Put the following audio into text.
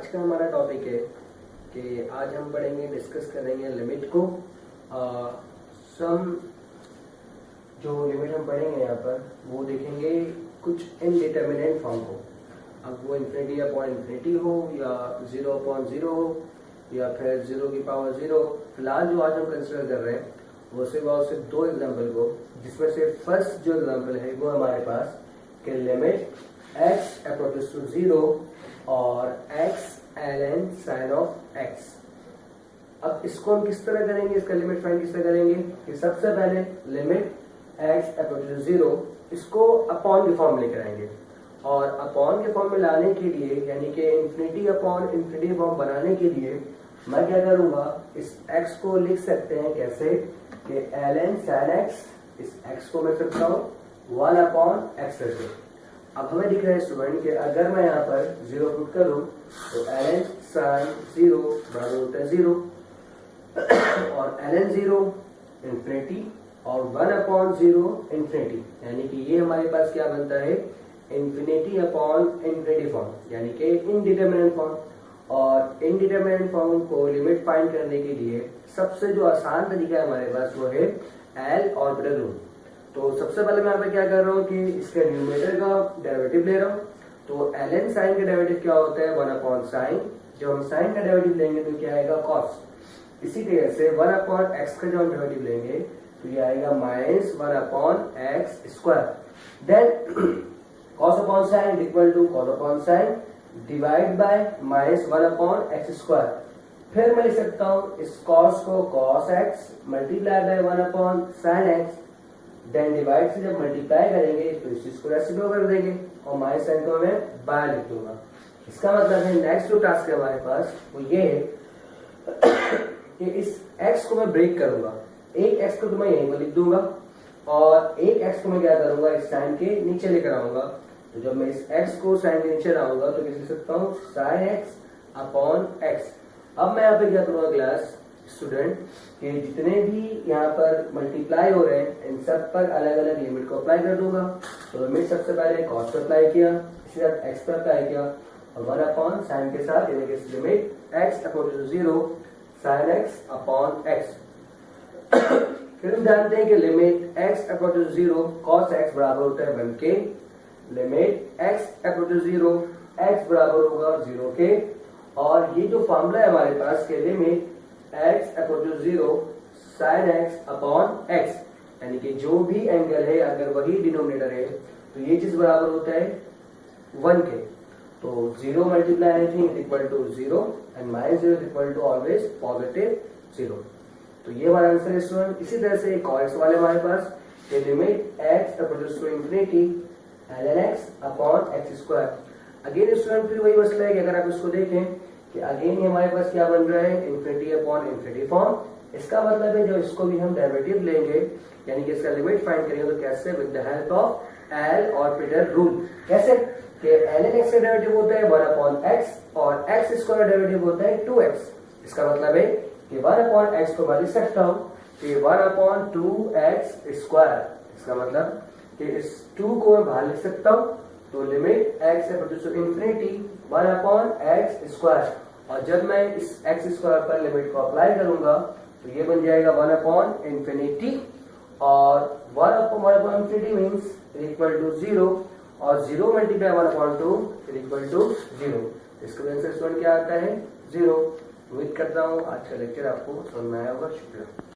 आज का हमारा टॉपिक है कि आज हम पढ़ेंगे, डिस्कस करेंगे लिमिट को। सम जो लिमिट हम पढ़ेंगे यहाँ पर वो देखेंगे कुछ इनडिटर्मिनेंट फॉर्म को। अब वो इन्फिनिटी अपॉन इन्फिनिटी हो या 0 अपॉन 0 हो या फिर 0 की पावर 0। फिलहाल जो आज हम कंसिडर कर रहे हैं वो सिर्फ दो एग्जाम्पल को, जिसमें से फर्स्ट जो एग्जाम्पल है वो हमारे पास कि लिमिट x अप्रोचेस टू 0 और x ln sin of x। अब इसको हम किस तरह करेंगे, इसका लिमिट फाइंड किस तरह करेंगे कि सबसे पहले लिमिट x अप्रोचेस टू 0 इसको अपॉन के फॉर्म लेकर आएंगे और अपॉन के फॉर्म में लाने के लिए यानी कि इंफिनिटी अपॉन इंफिनिटी फॉर्म बनाने के लिए मैं क्या करूंगा, इस x को लिख सकते हैं कैसे कि ln sin x, इस x को मैं सकता हूं 1 अपॉन x करके। अब हमें दिख रहा है स्टूडेंट कि अगर मैं यहाँ पर 0 पुट करूं तो ln sin 0 बराबर होता है 0 और ln 0 इंफिनिटी और 1 अपॉन 0 इंफिनिटी, यानी कि ये हमारे पास क्या बनता है इंफिनिटी अपॉन इंफिनिटी फॉर्म, यानी कि इनडिटरमिनेंट फॉर्म। और इनडिटरमिनेंट फॉर्म को लिमिट फाइंड करने के लिए सबसे जो आसान तरीका है हमारे पास वो है एल ऑर्बिटल रूल। तो सबसे पहले मैं यहाँ पे क्या कर रहा हूँ कि इसके न्यूमरेटर का डेरिवेटिव ले रहा हूँ। तो ln साइन का डेरिवेटिव क्या होता है 1 अपॉन साइन। जब हम साइन का डेरिवेटिव लेंगे तो क्या आएगा कॉस। इसी तरह से 1 अपॉन एक्स का जब हम डेरिवेटिव लेंगे तो ये आएगा minus 1 upon x square. Then cos upon sine equal to cos upon sine divide by minus 1 upon x square. फिर मैं लिख सकता हूँ इस कॉस को cos x multiply by 1 upon sine x. Then divide से जब मल्टीप्लाई करेंगे तो इस चीज को रेसिप्रो कर देंगे और माइनस साइन को मैं बाय लिख दूंगा। इसका मतलब है नेक्स्ट जो टास्क है हमारे पास वो ये है कि इस x को मैं ब्रेक करूंगा। एक x को तो मैं यहीं पर लिख दूंगा और एक x को मैं क्या करूंगा इस साइन के नीचे लेकर आऊंगा। तो जब मैं इस x को साइन के नीचे लाऊंगा तो कैसे लिख सकता हूँ साइन एक्स अपॉन एक्स। अब मैं यहाँ पे क्या करूंगा क्लास स्टूडेंट कि जितने भी यहाँ पर मल्टीप्लाई हो रहे हैं इन सब पर अलग अलग लिमिट को अप्लाई कर दूंगा। तो लिमिट सबसे पहले कॉस पर अप्लाई किया, इसके साथ एक्स पर अप्लाई किया और 1 अपॉन साइन के साथ यानी कि limit x approaches to 0 sine x upon x. फिर हम जानते हैं कि limit x approaches to 0 cos x बराबर होता है 1 के। Limit x approaches to 0 x बराबर होगा 0 के। और ये जो फॉर्मूला है हमारे पास के limit x approaches 0 sin x upon x, यानी कि जो भी एंगल है अगर वही डिनोमिनेटर है तो ये चीज बराबर होता है 1 के। तो 0 multiply anything equal to 0 and minus 0 equal to always positive 0। तो ये हमारा आंसर है स्टूडेंट। इसी तरह से एक और सवाल है हमारे पास कि limit x approaches to infinity ln x upon x square. Again student फिर वही मसला है कि अगर आप इसको देखें कि अगेन ये हमारे पास क्या बन रहा है इंफिनिटी अपॉन इंफिनिटी फॉर्म। इसका मतलब है जो इसको भी हम डेरिवेटिव लेंगे यानी कि इसका लिमिट फाइंड करेंगे तो कैसे with the help of L orbital rule. कैसे कि ln x का डेरिवेटिव होता है 1 अपॉन x और x स्क्वायर का डेरिवेटिव होता है 2x। इसका मतलब है कि 1 अपॉन x को मैं लिख सकता हूँ कि 1 अपॉन 2x स्क्वायर। इसका मतलब कि इस 2 को मैं बाहर लिख सकता हूँ। तो limit x approaches to infinity 1 upon x square और जब मैं इस x स्क्वायर पर लिमिट को अप्लाई करूंगा तो ये बन जाएगा 1 अपॉन इंफिनिटी और 1 upon infinity means equal to 0 और 0 मल्टीप्लाई 1 अपॉन 2 इक्वल टू 0। इसका आंसर स्टूडेंट क्या आता है 0। उम्मीद करता हूँ आज का लेक्चर आपको समझ में आया होगा। शुक्रिया।